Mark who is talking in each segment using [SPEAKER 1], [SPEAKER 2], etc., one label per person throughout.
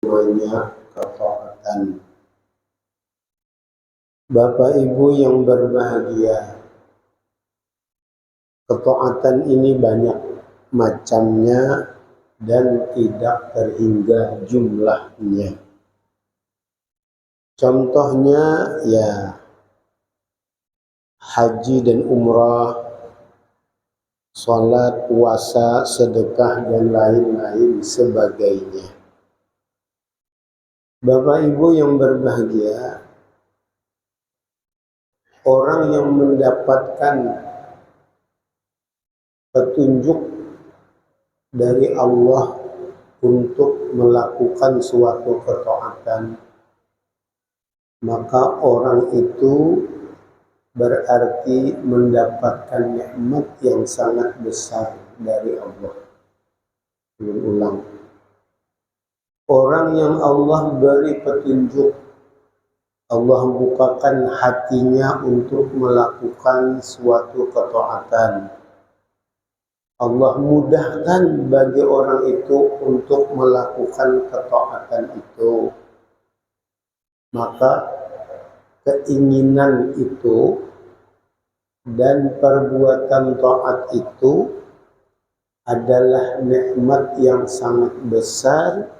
[SPEAKER 1] namanya ketaatan. Bapak Ibu yang berbahagia, ketaatan ini banyak macamnya dan tidak terhingga jumlahnya. Contohnya ya haji dan umrah, sholat, puasa, sedekah, dan lain-lain sebagainya. Bapak Ibu yang berbahagia, orang yang mendapatkan petunjuk dari Allah untuk melakukan suatu ketaatan, maka orang itu berarti mendapatkan nikmat yang sangat besar dari Allah. Ulang. Orang yang Allah beri petunjuk, Allah bukakan hatinya untuk melakukan suatu ketaatan. Allah mudahkan bagi orang itu untuk melakukan ketaatan itu. Maka keinginan itu dan perbuatan taat itu adalah nikmat yang sangat besar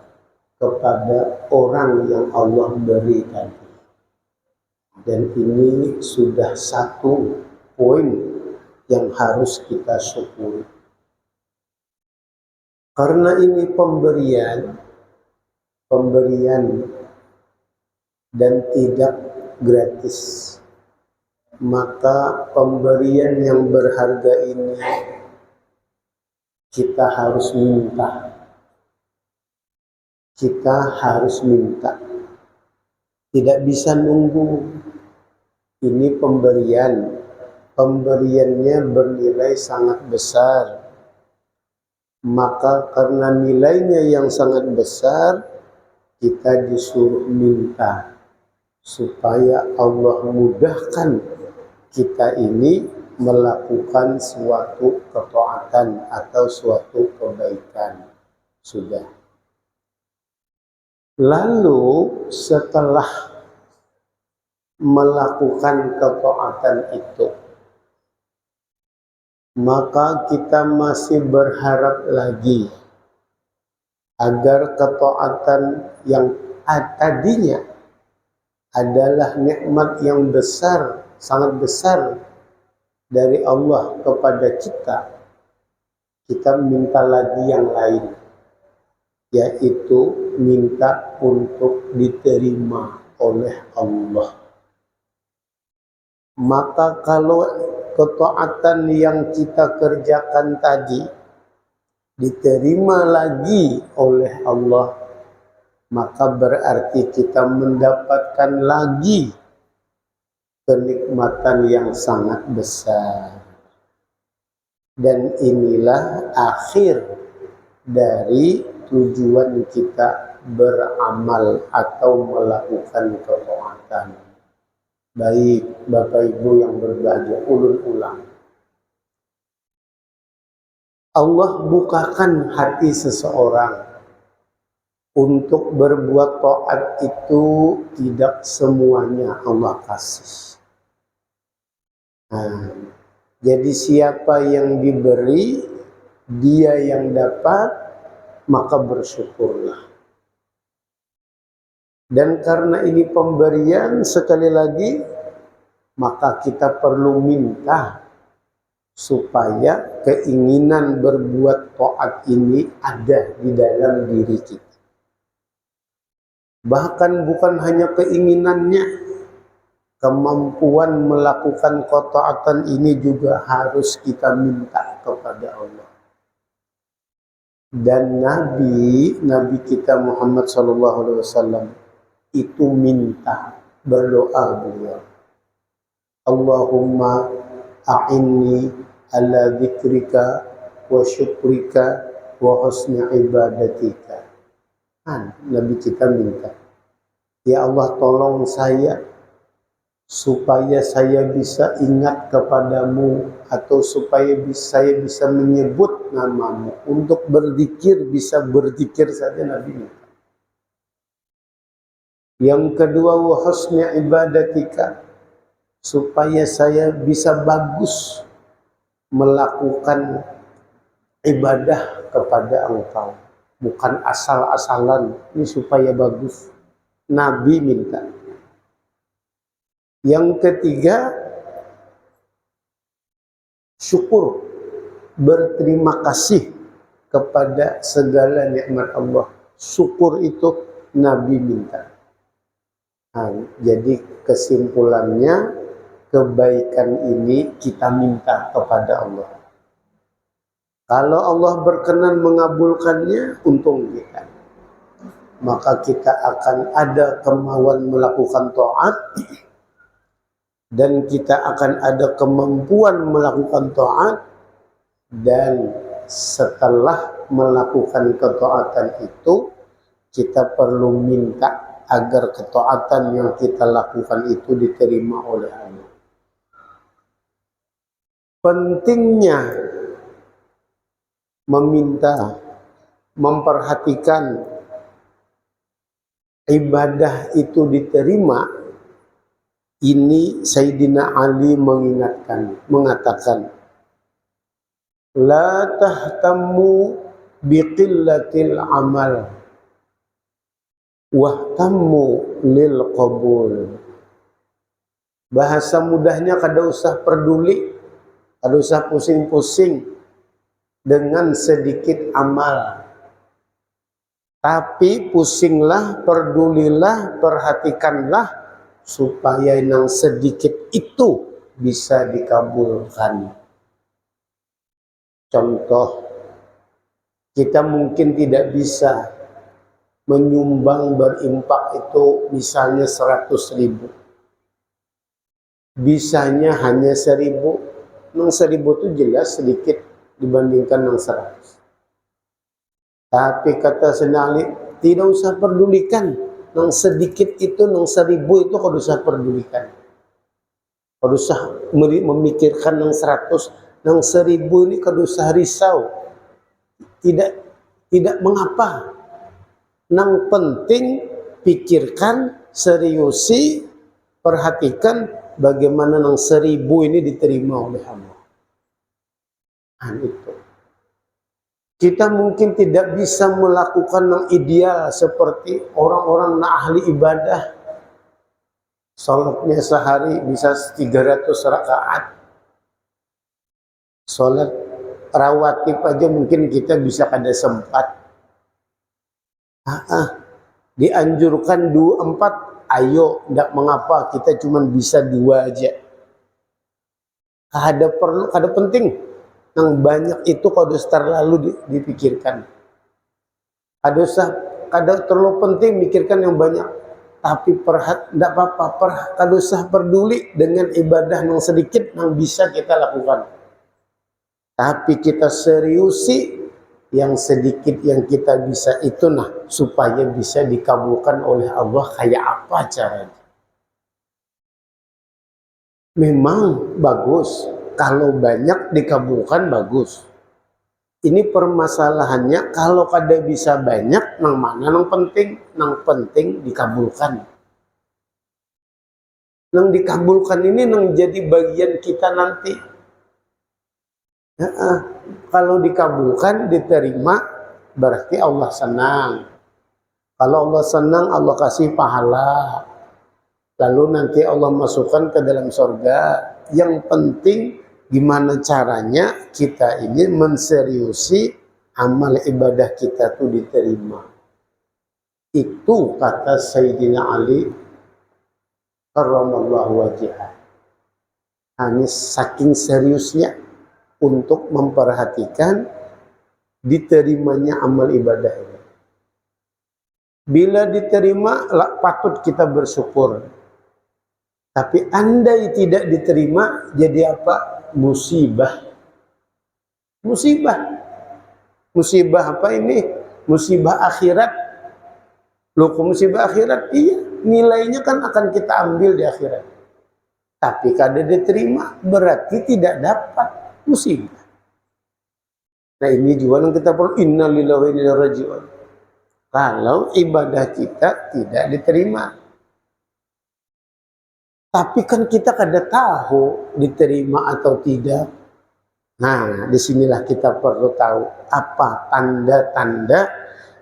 [SPEAKER 1] kepada orang yang Allah beri tadi. Dan ini sudah satu poin yang harus kita syukuri. Karena ini pemberian dan tidak gratis. Maka pemberian yang berharga ini kita harus minta. Kita harus minta. Tidak bisa nunggu. Ini pemberiannya bernilai sangat besar. Maka karena nilainya yang sangat besar, kita disuruh minta supaya Allah mudahkan kita ini melakukan suatu ketaatan atau suatu kebaikan. Sudah. Lalu setelah melakukan ketaatan itu, maka kita masih berharap lagi agar ketaatan yang tadinya adalah nikmat yang besar, sangat besar dari Allah kepada kita minta lagi yang lain, yaitu minta untuk diterima oleh Allah. Maka kalau ketaatan yang kita kerjakan tadi diterima lagi oleh Allah, maka berarti kita mendapatkan lagi kenikmatan yang sangat besar. Dan inilah akhir dari tujuan kita beramal atau melakukan ketaatan. Baik Bapak Ibu yang berbahagia, ulun ulang. Allah bukakan hati seseorang untuk berbuat taat itu tidak semuanya Allah kasih. Nah, jadi siapa yang diberi, dia yang dapat, maka bersyukurlah. Dan karena ini pemberian, sekali lagi, maka kita perlu minta supaya keinginan berbuat taat ini ada di dalam diri kita. Bahkan bukan hanya keinginannya, kemampuan melakukan ketaatan ini juga harus kita minta kepada Allah. Dan Nabi kita Muhammad SAW itu minta, berdoa beliau, Allahumma a'inni ala dzikrika wa syukrika wa husni ibadatika. Nabi kita minta, ya Allah tolong saya supaya saya bisa ingat kepadamu, atau supaya saya bisa menyebut namamu. Untuk berzikir, bisa berzikir saja Nabi minta. Yang kedua, wa husni ibadatika, supaya saya bisa bagus melakukan ibadah kepada Engkau, bukan asal-asalan, ini supaya bagus. Nabi minta. Yang ketiga, syukur, berterima kasih kepada segala nikmat Allah. Syukur itu Nabi minta. Nah, jadi kesimpulannya, kebaikan ini kita minta kepada Allah. Kalau Allah berkenan mengabulkannya, untung kita. Maka kita akan ada kemauan melakukan taat, dan kita akan ada kemampuan melakukan taat, dan setelah melakukan ketaatan itu, kita perlu minta agar ketaatan yang kita lakukan itu diterima oleh Allah. Pentingnya meminta, memperhatikan ibadah itu diterima, ini Sayyidina Ali mengingatkan, mengatakan, la tahtammu biqillatil amal wahtammu lil qabul. Bahasa mudahnya, kada usah peduli, kada usah pusing-pusing dengan sedikit amal, tapi pusinglah, pedulilah, perhatikanlah supaya yang sedikit itu bisa dikabulkan. Contoh, kita mungkin tidak bisa menyumbang, berimpak itu misalnya 100.000. Bisanya hanya 1.000. Nang 1.000 itu jelas sedikit dibandingkan nang 100. Tapi kata Senali, tidak usah pedulikan. Nang sedikit itu, nang 1.000 itu kada usah pedulikan. Kada usah memikirkan nang 100. Nang 1.000 ini kada usah risau. Tidak mengapa. Nang penting pikirkan, seriusi, perhatikan bagaimana nang 1.000 ini diterima oleh Allah. Itu. Kita mungkin tidak bisa melakukan yang ideal seperti orang-orang yang ahli ibadah. Salatnya sehari bisa 300 rakaat. Salat rawatib aja mungkin kita bisa kada sempat. Dianjurkan 24, ayo, tidak mengapa, kita cuma bisa 2 aja. Ada penting, yang banyak itu kada terlalu dipikirkan. Kada terlalu penting mikirkan yang banyak, tapi tidak apa-apa, kada usah peduli dengan ibadah yang sedikit yang bisa kita lakukan. Tapi kita seriusi yang sedikit yang kita bisa itu, supaya bisa dikabulkan oleh Allah. Kayak apa caranya? Memang bagus kalau banyak dikabulkan, bagus. Ini permasalahannya kalau kada bisa banyak, nang mana nang penting? Nang penting dikabulkan. Nang dikabulkan ini nang jadi bagian kita nanti. Kalau dikabulkan, diterima, berarti Allah senang. Kalau Allah senang, Allah kasih pahala. Lalu nanti Allah masukkan ke dalam surga. Yang penting gimana caranya kita ini menseriusi amal ibadah kita itu diterima. Itu kata Sayyidina Ali karramallahu wajhah. Ini saking seriusnya untuk memperhatikan diterimanya amal ibadah ini. Bila diterima, patut kita bersyukur. Tapi andai tidak diterima, jadi apa? Musibah. Musibah. Musibah apa ini? Musibah akhirat. Loh, musibah akhirat? Iya, nilainya kan akan kita ambil di akhirat. Tapi kada diterima, berarti tidak dapat. Musibah. Nah, ini juga yang kita perlu, innalillahi wa inna ilaihi raji'un. Kalau ibadah kita tidak diterima, Tapi kan kita kada tahu diterima atau tidak. Nah, disinilah kita perlu tahu apa tanda-tanda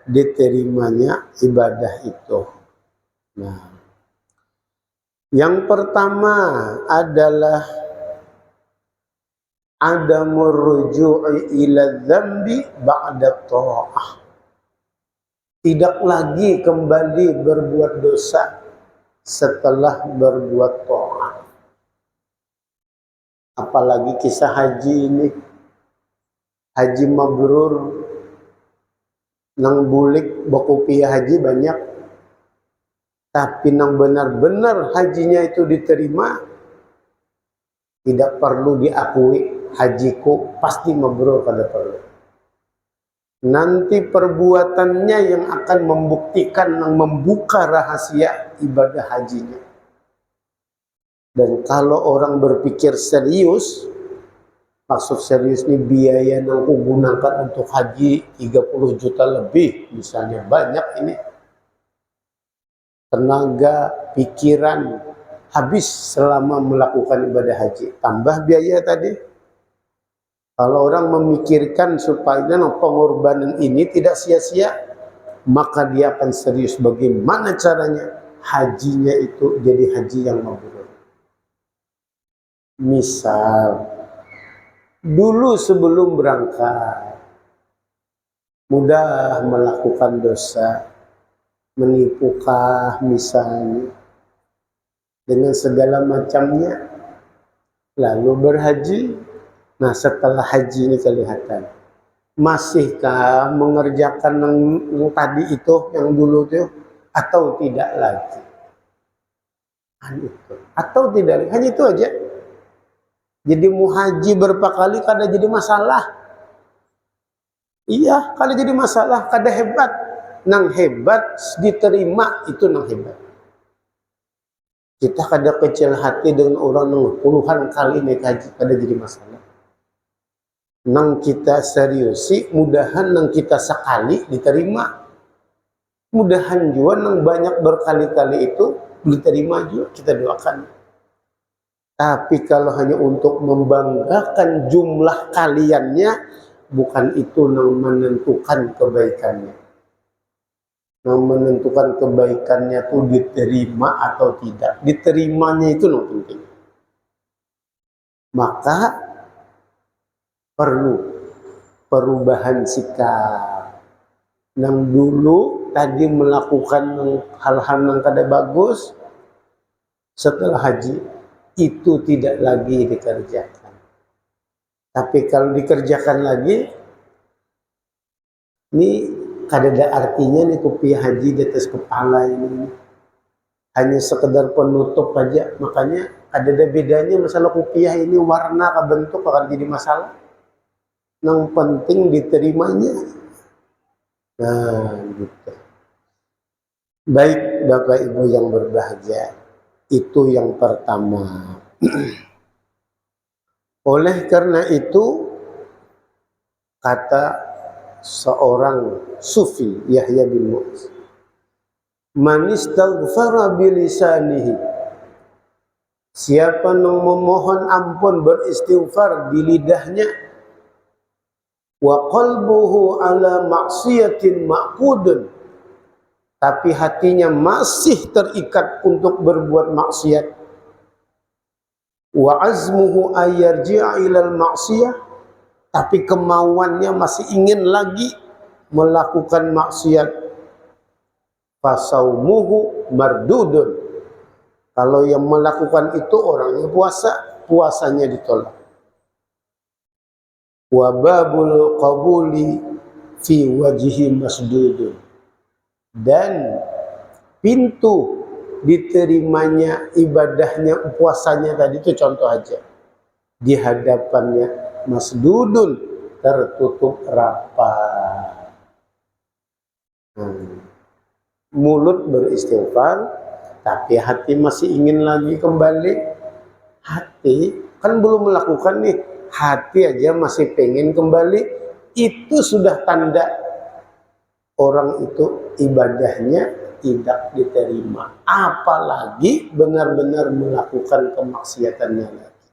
[SPEAKER 1] diterimanya ibadah itu. Nah, yang pertama adalah adamur ruju'i ila dzambi ba'da tha'ah. Tidak lagi kembali berbuat dosa setelah berbuat ta'ah. Apalagi kisah haji ini. Haji mabrur nang bulik bakupiah haji banyak. Tapi nang benar-benar hajinya itu diterima, tidak perlu diakui hajiku pasti mabrur, kada perlu. Nanti perbuatannya yang akan membuktikan, yang membuka rahasia ibadah hajinya. Dan kalau orang berpikir serius, maksud serius ini biaya yang aku gunakan untuk haji 30 juta lebih, misalnya banyak ini. Tenaga, pikiran, habis selama melakukan ibadah haji. Tambah biaya tadi. Kalau orang memikirkan supaya pengorbanan ini tidak sia-sia, maka dia akan serius bagaimana caranya hajinya itu jadi haji yang mabrur. Misal, dulu sebelum berangkat, mudah melakukan dosa, menipukah misalnya, dengan segala macamnya, lalu berhaji. Nah, setelah haji ini kelihatan, masihkah mengerjakan yang tadi itu, yang dulu itu, atau tidak lagi? Atau tidak lagi, hanya itu aja. Jadi mau haji berapa kali kada jadi masalah. Iya, kada jadi masalah, kada hebat. Nang hebat diterima itu nang hebat. Kita kada kecil hati dengan orang yang puluhan kali naik haji, kada jadi masalah. Nang kita seriusi, mudahan nang kita sekali diterima. Mudahan juga nang banyak berkali-kali itu diterima juga, kita doakan. Tapi kalau hanya untuk membanggakan jumlah kaliannya, bukan itu nang menentukan kebaikannya. Nang menentukan kebaikannya itu diterima atau tidak. Diterimanya itu yang penting. Maka perlu perubahan sikap. Nang dulu tadi melakukan hal-hal yang kada bagus, setelah haji itu tidak lagi dikerjakan. Tapi kalau dikerjakan lagi, ini kada ada artinya nih kopi haji di atas kepala ini. Hanya sekedar penutup aja. Makanya ada bedanya masalah kopiah ini warna ke bentuk akan jadi masalah. Yang penting diterimanya. Nah, gitu. Baik Bapak Ibu yang berbahagia, itu yang pertama. Oleh karena itu, kata seorang sufi Yahya bin Mu'az, man istaghfara bilisanihi, siapa yang memohon ampun beristighfar di lidahnya, wa qalbuhu ala maksiatin ma'qudun, tapi hatinya masih terikat untuk berbuat maksiat, wa azmuhu ayyarji'a ilal maksiyah, tapi kemauannya masih ingin lagi melakukan maksiat, fasaumuhu mardudun, kalau yang melakukan itu orang yang puasa, puasanya ditolak. Wa babul qabuli fi wajhi masdudun, dan pintu diterimanya ibadahnya, puasanya tadi itu contoh aja, di hadapannya masdudun, tertutup rapat. Mulut beristighfar, tapi hati masih ingin lagi kembali. Hati kan belum melakukan nih, hati aja masih pengen kembali. Itu sudah tanda orang itu ibadahnya tidak diterima, apalagi benar-benar melakukan kemaksiatannya lagi.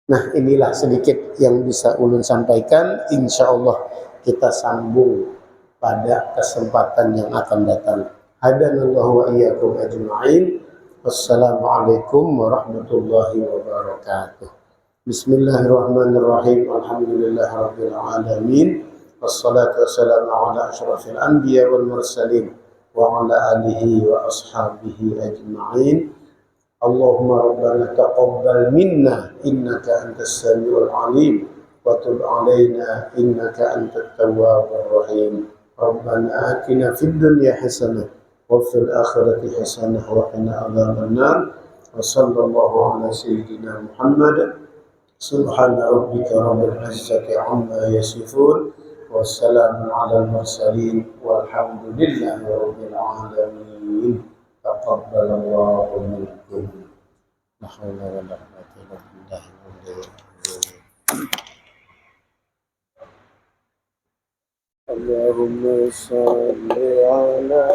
[SPEAKER 1] Nah, inilah sedikit yang bisa ulun sampaikan. Insya Allah kita sambung pada kesempatan yang akan datang. Hadanallahu wa iyyakum ajma'in. Wassalamualaikum warahmatullahi wabarakatuh. Bismillahirrahmanirrahim. Alhamdulillahirabbil alamin. Wassalatu wassalamu ala asyrafil anbiya wal mursalin wa ala alihi wa ashabihi ajma'in. Allahumma rabbana taqabbal minna innaka antas samiul alim wa tub alaina innaka antat tawwabur rahim. Rabbana atina fid dunya hasanah wa fil akhirati hasanah wa qina adzabannar. Wa sallallahu ala sayyidina Muhammad. Subhana rabbika rabbil izzati amma yasifun. Wassalamu ala al-mursalin walhamdulillahi rabbil alamin. Taqabbalallahu minkum. La haula wa la quwwata illa billah. Allahumma salli ala